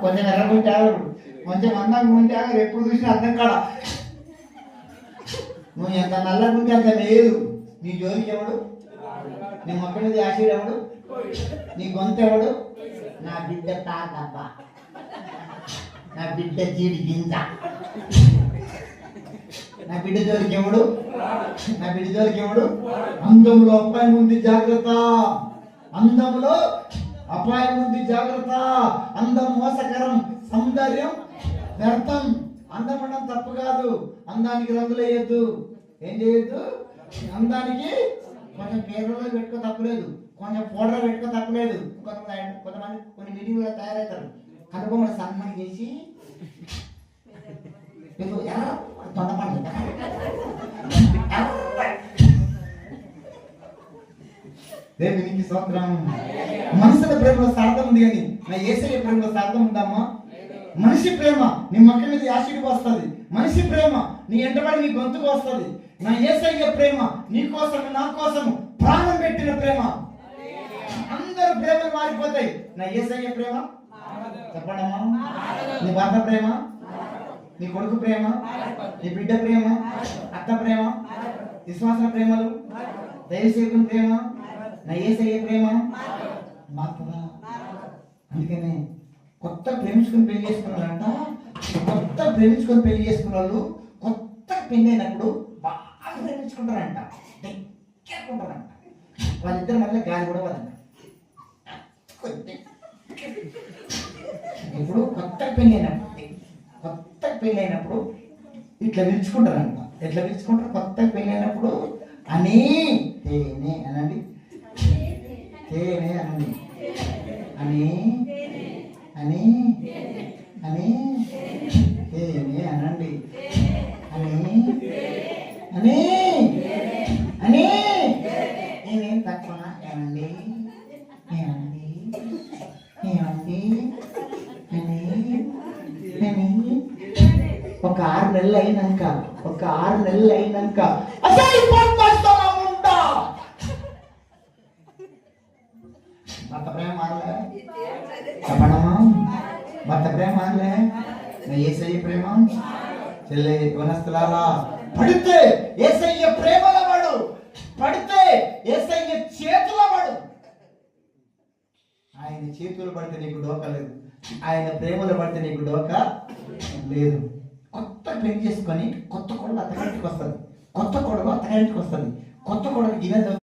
కొంచెం ఎర్రకుంటే కొంచెం అందంగా ఉంటే ఎప్పుడు చూసినా అర్థం కాడ. నువ్వు ఎంత నల్లగుంటే అంత లేదు. నీ జోలికి ఎవడు? నీ మొక్క మీద యాసిడ్ ఎవడు? నీ గొంతు ఎవడు? నా బిడ్డ తాతబ్బా, నా బిడ్డ జీడి గింజ. నా బిడ్డ జోలికి ఎవడు? నా బిడ్డ జోలికి ఎవడు? అందంలో అపాయం ఉంది, జాగ్రత్త. అందంలో అపాయం ఉంది, జాగ్రత్త. అందం మోసకరం, సౌందర్యం వ్యర్థం. అందం అనడం తప్పు కాదు. అందానికి రంగులు వేయద్దు. ఏం చేయొద్దు? అందానికి కొంచెం పేర్లలో పెట్టుకో తప్పులేదు, కొంచెం పౌడర్ పెట్టుకో తప్పులేదు. కొంతమంది కొన్ని మీటింగ్లో తయారవుతారు, కనుబొమ్మలు సన్మానం చేసి తొండపండి. దేవునికి స్తోత్రం. మనుషుల ప్రేమలో స్వార్థం ఉంది కానీ నా యేసయ్య ప్రేమలో స్వార్థం ఉందమ్మా. మనిషి ప్రేమ నీ మొక్క మీద యాసిడ్కి వస్తుంది. మనిషి ప్రేమ నీ ఎంటబడి నీ గొంతుకు వస్తుంది. నా యేసయ్య ప్రేమ నీ కోసం, నా కోసం ప్రాణం పెట్టిన ప్రేమ. అందరూ ప్రేమలు మారిపోతాయి. నా యేసయ్య ప్రేమ చెప్పండమ్మా. నీ భర్త ప్రేమ, నీ కొడుకు ప్రేమ, నీ బిడ్డ ప్రేమ, అత్త ప్రేమ, విశ్వాస ప్రేమలు, దైవసేవకుని ప్రేమ, నా యేసయ్య ప్రేమ మాత్రమే. అందుకనే కొత్త ప్రేమించుకొని పెళ్లి చేసుకున్నారంట. కొత్త ప్రేమించుకొని పెళ్లి చేసుకున్న వాళ్ళు కొత్త పెళ్లి అయినప్పుడు బాగా ప్రేమించుకుంటారంట, దగ్గరకుంటారంట. వాళ్ళిద్దరు మళ్ళీ గాలి కూడా వాళ్ళంట. ఇప్పుడు కొత్త పెళ్లి అయినప్పుడు ఇట్లా పిలుచుకుంటారంట. ఎట్లా పిలుచుకుంటారు? కొత్త పెళ్లి అయినప్పుడు అని తేనే అనండి, తేనే అనండి, అని అని అని తేనే అనండి, అని అని అని. నేనేం తక్కువ ఏమండి, ఏమండి, ఏమండి అని అని. ఒక 6 నెలలు అయినాక భర్త ప్రేమ మారలే చెప్పడమా? భర్త ప్రేమ మారలే. యేసయ్య ప్రేమ చెల్లె వనస్తులారా, పడితే యేసయ్య ప్రేమల వాడు, పడితే యేసయ్య చేతుల వాడు. ఆయన చేతులు పడితే నీకు డోకా లేదు, ఆయన ప్రేమలో పడితే నీకు డోకా లేదు. కొత్త పెళ్లి చేసుకొని కొత్త కొడుకు అత్తగారింటికి వస్తుంది, కొత్త కొడుకు అత్తగారింటికి వస్తుంది. కొత్త కొడుకు గిన్నె